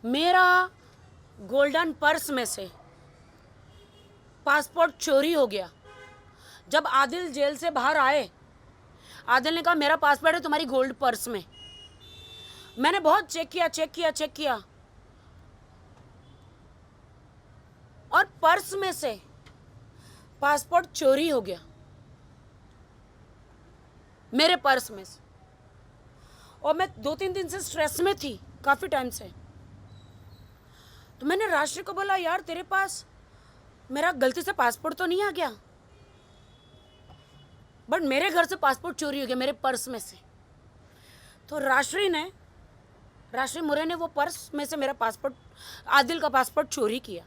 मेरा golden purse में से पासपोर्ट चोरी हो गया। जब आदिल जेल से बाहर आए, आदिल ने कहा मेरा पासपोर्ट है तुम्हारी गोल्ड पर्स में। मैंने बहुत चेक किया और पर्स में से पासपोर्ट चोरी हो गया, मेरे पर्स में से। और मैं 2-3 दिन से स्ट्रेस में थी, काफ़ी टाइम से। तो मैंने राष्ट्रीय को बोला यार तेरे पास मेरा गलती से पासपोर्ट तो नहीं आ गया, बट मेरे घर से पासपोर्ट चोरी हो गया मेरे पर्स में से। तो राष्ट्रीय मुरे ने वो पर्स में से मेरा पासपोर्ट, आदिल का पासपोर्ट चोरी किया।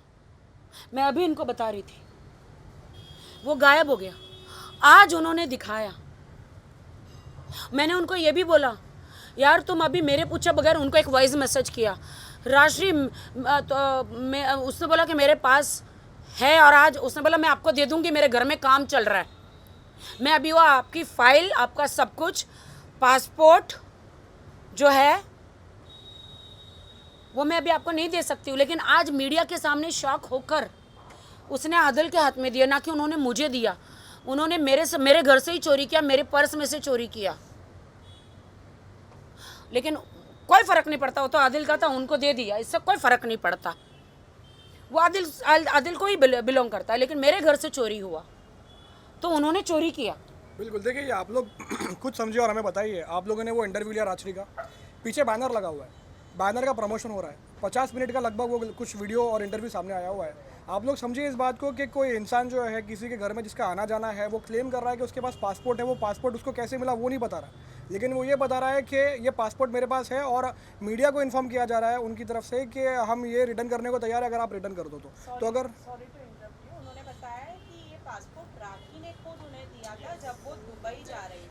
मैं अभी इनको बता रही थी, वो गायब हो गया। आज उन्होंने दिखाया। मैंने उनको ये भी बोला यार तुम अभी मेरे पूछे बगैर उनको एक वॉइस मैसेज किया। राष्ट्रीय तो उसने बोला कि मेरे पास है, और आज उसने बोला मैं आपको दे दूंगी, मेरे घर में काम चल रहा है। मैं अभी वो आपकी फाइल, आपका सब कुछ, पासपोर्ट जो है वो मैं अभी आपको नहीं दे सकती हूँ। लेकिन आज मीडिया के सामने शॉक होकर उसने आदिल के हाथ में दिया, ना कि उन्होंने मुझे दिया। उन्होंने मेरे घर से ही चोरी किया, मेरे पर्स में से चोरी किया। लेकिन कोई फर्क नहीं पड़ता, वो तो आदिल का था, उनको दे दिया, इससे कोई फर्क नहीं पड़ता। वो आदिल को ही बिलोंग करता है, लेकिन मेरे घर से चोरी हुआ तो उन्होंने चोरी किया। बिल्कुल, देखिए ये आप लोग खुद समझिए और हमें बताइए। आप लोगों ने वो इंटरव्यू लिया राजश्री का, पीछे बैनर लगा हुआ है, बैनर का प्रमोशन हो रहा है, 50 मिनट का लगभग वो कुछ वीडियो और इंटरव्यू सामने आया हुआ है। आप लोग समझिए इस बात को कि कोई इंसान जो है किसी के घर में जिसका आना जाना है, वो क्लेम कर रहा है कि उसके पास पासपोर्ट है। वो पासपोर्ट उसको कैसे मिला वो नहीं बता रहा, लेकिन वो ये बता रहा है कि ये पासपोर्ट मेरे पास है, और मीडिया को इन्फॉर्म किया जा रहा है उनकी तरफ से कि हम ये रिटर्न करने को तैयार है अगर आप रिटर्न कर दो तो अगर सॉरी टू इंटरप्ट यू, उन्होंने बताया है कि ये पासपोर्ट राखी ने खुद उन्हें दिया था जब वो दुबई जा रही थी।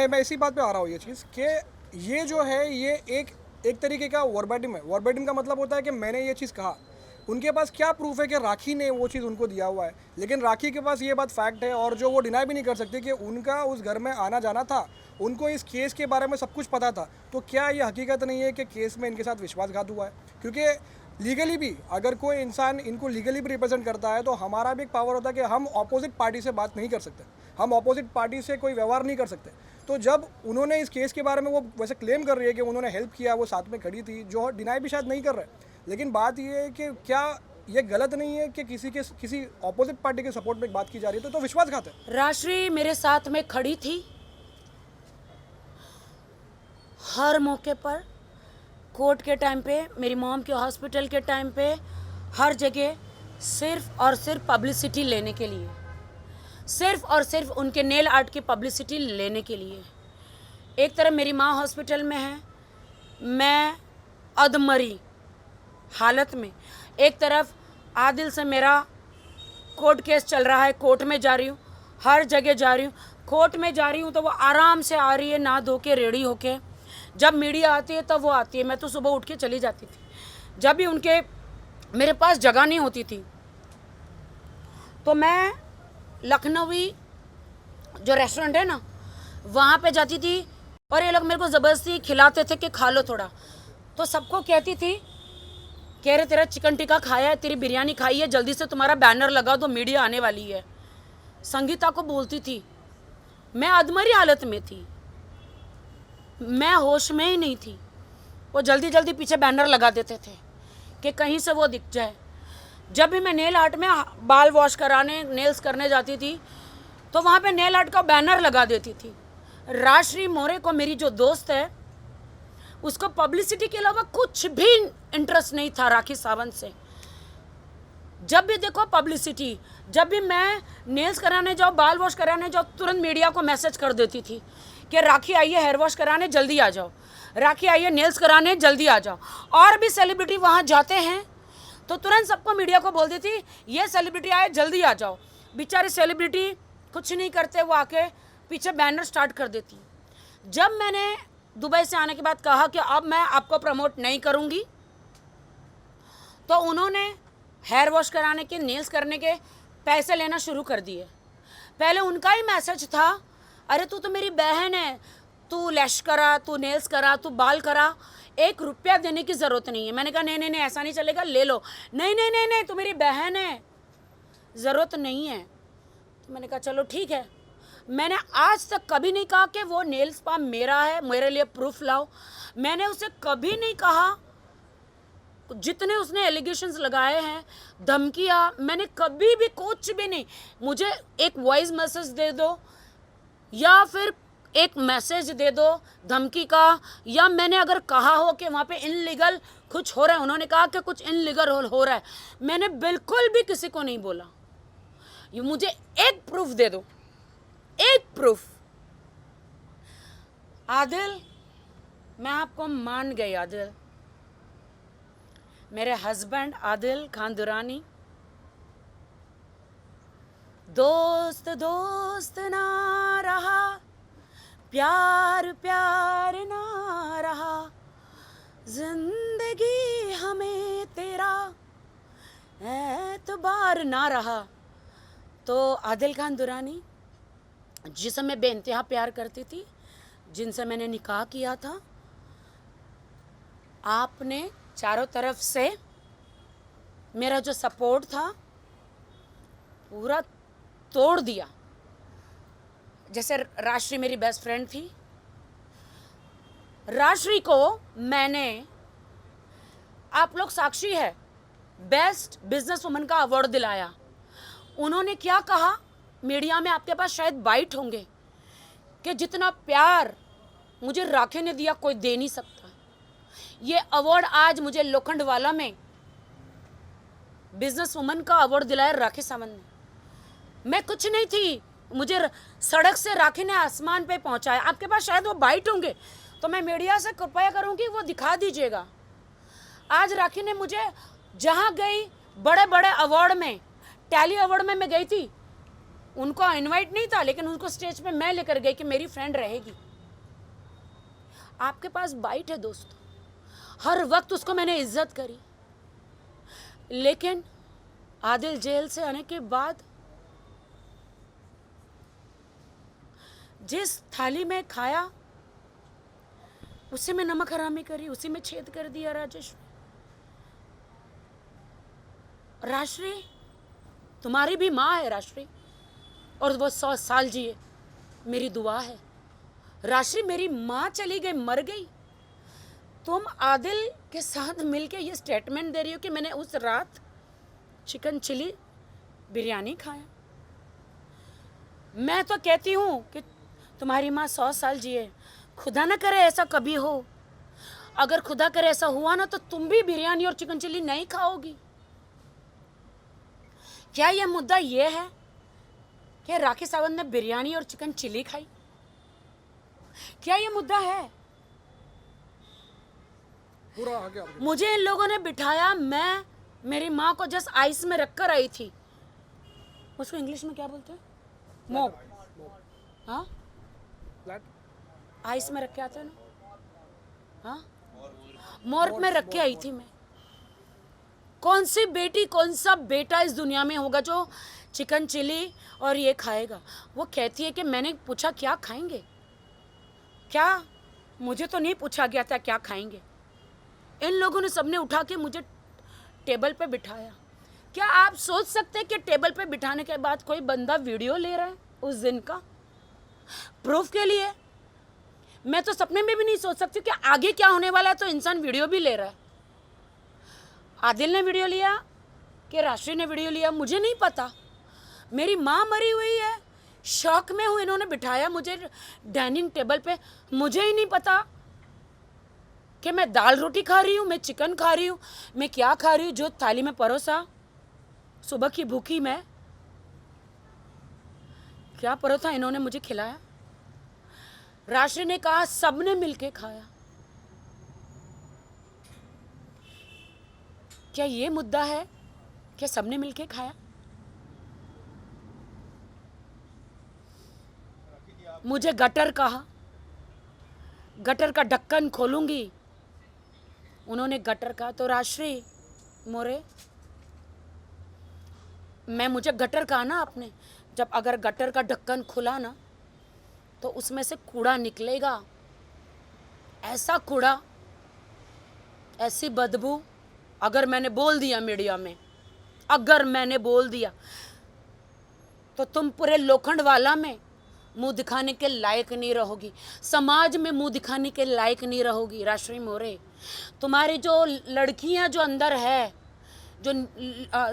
मैं इसी बात पे आ रहा हूँ, ये चीज़ कि ये जो है ये एक तरीके का वर्बैटिम है। वर्बैटिम का मतलब होता है कि मैंने ये चीज़ कहा। उनके पास क्या प्रूफ है कि राखी ने वो चीज़ उनको दिया हुआ है, लेकिन राखी के पास ये बात फैक्ट है, और जो वो डिनाई भी नहीं कर सकती कि उनका उस घर में आना जाना था, उनको इस केस के बारे में सब कुछ पता था। तो क्या ये हकीकत नहीं है कि केस में इनके साथ विश्वासघात हुआ है? क्योंकि लीगली भी अगर कोई इंसान इनको लीगली भी रिप्रेजेंट करता है तो हमारा भी एक पावर होता है कि हम ऑपोजिट पार्टी से बात नहीं कर सकते, हम ऑपोजिट पार्टी से कोई व्यवहार नहीं कर सकते। तो जब उन्होंने इस केस के बारे में, वो वैसे क्लेम कर रही है कि उन्होंने हेल्प किया, वो साथ में खड़ी थी, जो डिनाई भी शायद नहीं कर रहे, लेकिन बात ये है कि क्या ये गलत नहीं है कि किसी ऑपोजिट पार्टी के सपोर्ट में बात की जा रही है? तो विश्वासघात है। राष्ट्रीय मेरे साथ में खड़ी थी हर मौके पर, कोर्ट के टाइम पे, मेरी मॉम के हॉस्पिटल के टाइम पे, हर जगह, सिर्फ और सिर्फ पब्लिसिटी लेने के लिए, सिर्फ और सिर्फ उनके नेल आर्ट की पब्लिसिटी लेने के लिए। एक तरफ मेरी माँ हॉस्पिटल में है, मैं अधमरी हालत में, एक तरफ आदिल से मेरा कोर्ट केस चल रहा है, कोर्ट में जा रही हूँ, हर जगह जा रही हूँ। कोर्ट में जा रही हूँ तो वो आराम से आ रही है, नहा धो के रेडी होके। जब मीडिया आती है तब वो आती है, मैं तो सुबह उठ के चली जाती थी। जब भी उनके मेरे पास जगह नहीं होती थी तो मैं लखनवी जो रेस्टोरेंट है ना, वहाँ पे जाती थी, और ये लोग मेरे को ज़बरदस्ती खिलाते थे कि खा लो थोड़ा। तो सबको कहती थी, कह रहे तेरा चिकन टिक्का खाया है, तेरी बिरयानी खाई है, जल्दी से तुम्हारा बैनर लगा दो, मीडिया आने वाली है। संगीता को बोलती थी, मैं अधमरी हालत में थी, मैं होश में ही नहीं थी। वो जल्दी जल्दी पीछे बैनर लगा देते थे कि कहीं से वो दिख जाए। जब भी मैं नेल आर्ट में बाल वॉश कराने, नेल्स करने जाती थी, तो वहाँ पे नेल आर्ट का बैनर लगा देती थी। राजश्री मोरे को, मेरी जो दोस्त है, उसको पब्लिसिटी के अलावा कुछ भी इंटरेस्ट नहीं था राखी सावंत से। जब भी देखो पब्लिसिटी, जब भी मैं नेल्स कराने जाओ, बाल वॉश कराने जाओ, तुरंत मीडिया को मैसेज कर देती थी कि राखी आई है हेयर वॉश कराने, जल्दी आ जाओ, राखी आई है नेल्स कराने, जल्दी आ जाओ। और भी सेलिब्रिटी वहाँ जाते हैं तो तुरंत सबको मीडिया को बोल देती, ये सेलिब्रिटी आए, जल्दी आ जाओ। बेचारे सेलिब्रिटी कुछ नहीं करते, वो आके पीछे बैनर स्टार्ट कर देती। जब मैंने दुबई से आने के बाद कहा कि अब मैं आपको प्रमोट नहीं करूँगी, तो उन्होंने हेयर वॉश कराने के, नेल्स करने के पैसे लेना शुरू कर दिए। पहले उनका ही मैसेज था, अरे तू तो मेरी बहन है, तू लैश करा, तू नेल्स करा, तू बाल करा, 1 रुपया देने की ज़रूरत नहीं है। मैंने कहा नहीं नहीं नहीं ऐसा नहीं चलेगा, ले लो। नहीं नहीं नहीं नहीं, तू मेरी बहन है, ज़रूरत नहीं है। तो मैंने कहा चलो ठीक है। मैंने आज तक कभी नहीं कहा कि वो नेल स्पा मेरा है, मेरे लिए प्रूफ लाओ। मैंने उसे कभी नहीं कहा, जितने उसने एलिगेशंस लगाए हैं, धमकियाँ, मैंने कभी भी कुछ भी नहीं। मुझे एक वॉइस मैसेज दे दो या फिर एक मैसेज दे दो धमकी का, या मैंने अगर कहा हो कि वहाँ पे इनलीगल कुछ हो रहा है, उन्होंने कहा कि कुछ इनलीगल हो रहा है, मैंने बिल्कुल भी किसी को नहीं बोला। ये मुझे एक प्रूफ दे दो, एक प्रूफ। आदिल, मैं आपको मान गई आदिल। मेरे हस्बैंड आदिल खान दुरानी, दोस्त दोस्त ना रहा, प्यार प्यार ना रहा, जिंदगी हमें तेरा एतबार ना रहा। तो आदिल खान दुरानी, जिसे मैं बेइंतहा प्यार करती थी, जिनसे मैंने निकाह किया था, आपने चारों तरफ से मेरा जो सपोर्ट था पूरा तोड़ दिया। जैसे राश्री मेरी बेस्ट फ्रेंड थी, राश्री को मैंने, आप लोग साक्षी है, बेस्ट बिजनेस वुमन का अवार्ड दिलाया। उन्होंने क्या कहा मीडिया में, आपके पास शायद बाइट होंगे, कि जितना प्यार मुझे राखी ने दिया कोई दे नहीं सकता। ये अवार्ड आज मुझे लोखंडवाला में बिजनेस वुमन का अवार्ड दिलाया राखी सावंत ने। मैं कुछ नहीं थी, मुझे सड़क से राखी ने आसमान पे पहुंचाया। आपके पास शायद वो बाइट होंगे, तो मैं मीडिया से कृपया करूंगी वो दिखा दीजिएगा। आज राखी ने मुझे, जहां गई बड़े बड़े अवार्ड में, टैली अवार्ड में मैं गई थी, उनको इनवाइट नहीं था, लेकिन उनको स्टेज पे मैं लेकर गई कि मेरी फ्रेंड रहेगी। आपके पास बाइट है दोस्तों, हर वक्त उसको मैंने इज्जत करी। लेकिन आदिल जेल से आने के बाद जिस थाली में खाया उसी में नमक हरामी करी, उसी में छेद कर दिया राजेश। राश्री, तुम्हारी भी माँ है राश्री, और वो 100 साल जिए, मेरी दुआ है। राश्री, मेरी माँ चली गई, मर गई, तुम आदिल के साथ मिलके ये स्टेटमेंट दे रही हो कि मैंने उस रात चिकन चिली बिरयानी खाया। मैं तो कहती हूँ कि तुम्हारी माँ 100 साल जिए, खुदा ना करे ऐसा कभी हो। अगर खुदा करे ऐसा हुआ ना, तो तुम भी बिरयानी और चिकन चिली नहीं खाओगी। क्या ये मुद्दा ये है कि राखी सावंत ने बिरयानी और चिकन चिली खाई? क्या ये मुद्दा है? पूरा आगे आप मुझे इन लोगों ने बिठाया, मैं मेरी माँ को जस्ट आइस में रखकर आई थी। उसको इंग्लिश में क्या बोलते हैं? मोप। हाँ, फ्लैट आइस में रख के आते हैं ना। हाँ, मोर्क में रख के आई थी मैं। कौन सी बेटी, कौन सा बेटा इस दुनिया में होगा जो चिकन चिली और ये खाएगा? वो कहती है कि मैंने पूछा क्या खाएंगे, क्या, मुझे तो नहीं पूछा गया था क्या खाएंगे। इन लोगों ने सबने उठा के मुझे टेबल पे बिठाया। क्या आप सोच सकते हैं कि टेबल पे बिठाने के बाद कोई बंदा वीडियो ले रहा है उस दिन का प्रूफ के लिए? मैं तो सपने में भी नहीं सोच सकती कि आगे क्या होने वाला है, तो इंसान वीडियो भी ले रहा है। आदिल ने वीडियो लिया कि राशि ने वीडियो लिया, मुझे नहीं पता। मेरी माँ मरी हुई है, शौक में हूँ, इन्होंने बिठाया मुझे डाइनिंग टेबल पे, मुझे ही नहीं पता कि मैं दाल रोटी खा रही हूँ, मैं चिकन खा रही हूँ, मैं क्या खा रही हूँ। जो थाली में परोसा, सुबह की भूखी मैं, क्या परोसा इन्होंने मुझे खिलाया। राशि ने कहा सबने मिलके खाया। क्या ये मुद्दा है कि सबने मिलके खाया? मुझे गटर कहा, गटर का ढक्कन खोलूंगी, उन्होंने गटर कहा। तो राश्री मोरे, मुझे गटर कहा ना आपने, जब अगर गटर का ढक्कन खुला ना तो उसमें से कूड़ा निकलेगा, ऐसा कूड़ा ऐसी बदबू, अगर मैंने बोल दिया मीडिया में, अगर मैंने बोल दिया तो तुम पूरे लोखंडवाला में मुंह दिखाने के लायक नहीं रहोगी, समाज में मुंह दिखाने के लायक नहीं रहोगी। राष्ट्रीय मोरे, तुम्हारी जो लड़कियां जो अंदर है, जो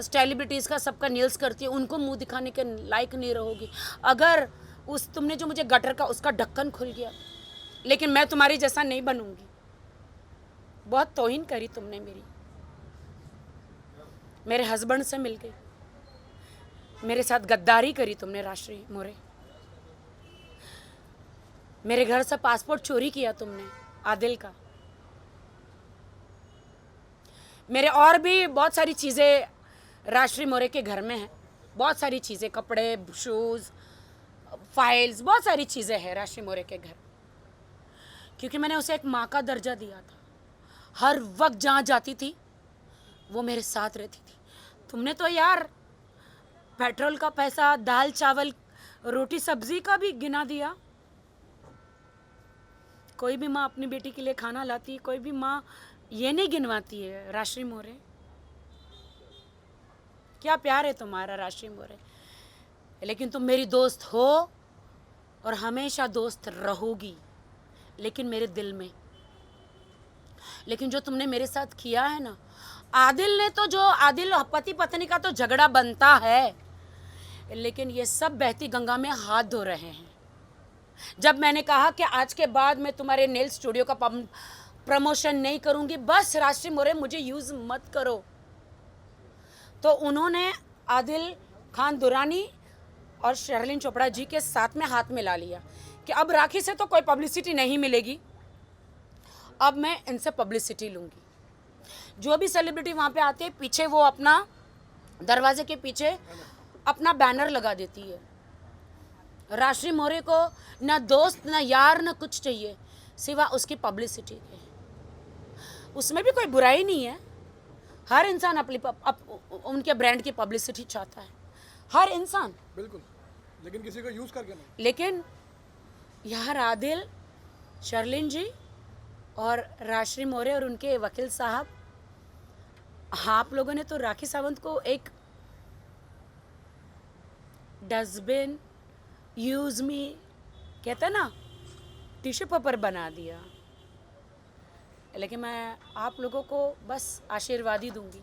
सेलिब्रिटीज़ का सबका नील्स करती है, उनको मुंह दिखाने के लायक नहीं रहोगी। अगर उस तुमने जो मुझे गटर का उसका ढक्कन खुल गया, लेकिन मैं तुम्हारी जैसा नहीं बनूंगी। बहुत तौहीन करी तुमने मेरी, मेरे हस्बैंड से मिल गई, मेरे साथ गद्दारी करी तुमने राष्ट्रीय मोरे। मेरे घर से पासपोर्ट चोरी किया तुमने आदिल का। मेरे और भी बहुत सारी चीज़ें राष्ट्रीय मोरे के घर में हैं, बहुत सारी चीज़ें, कपड़े, शूज़, फाइल्स, बहुत सारी चीज़ें हैं राष्ट्रीय मोरे के घर, क्योंकि मैंने उसे एक माँ का दर्जा दिया था। हर वक्त जहाँ जाती थी वो मेरे साथ रहती थी। तुमने तो यार पेट्रोल का पैसा, दाल चावल, रोटी सब्जी का भी गिना दिया। कोई भी माँ अपनी बेटी के लिए खाना लाती है, कोई भी माँ ये नहीं गिनवाती है। राष्ट्रीय मोरे, क्या प्यार है तुम्हारा राष्ट्रीय मोरे। लेकिन तुम मेरी दोस्त हो और हमेशा दोस्त रहोगी, लेकिन मेरे दिल में। लेकिन जो तुमने मेरे साथ किया है ना, आदिल ने तो, जो आदिल पति पत्नी का तो झगड़ा बनता है, लेकिन ये सब बहती गंगा में हाथ धो रहे हैं। जब मैंने कहा कि आज के बाद मैं तुम्हारे नेल स्टूडियो का प्रमोशन नहीं करूंगी, बस राष्ट्रीय मोरे मुझे यूज मत करो, तो उन्होंने आदिल खान दुरानी और शर्लिन चोपड़ा जी के साथ में हाथ मिला लिया कि अब राखी से तो कोई पब्लिसिटी नहीं मिलेगी, अब मैं इनसे पब्लिसिटी लूंगी। जो भी सेलिब्रिटी वहाँ पे आते हैं, पीछे वो अपना दरवाजे के पीछे अपना बैनर लगा देती है। राष्ट्रीय मोरे को ना दोस्त, ना यार, ना कुछ चाहिए सिवा उसकी पब्लिसिटी के। उसमें भी कोई बुराई नहीं है, हर इंसान अपनी उनके ब्रांड की पब्लिसिटी चाहता है, हर इंसान, बिल्कुल, लेकिन किसी को यूज करके नहीं। लेकिन यार आदिल, शर्लिन जी और राष्ट्रीय मोरे और उनके वकील साहब, आप लोगों ने तो राखी सावंत को एक डस्टबिन, यूज मी, कहता ना, टिश्यू पेपर बना दिया। लेकिन मैं आप लोगों को बस आशीर्वाद ही दूंगी।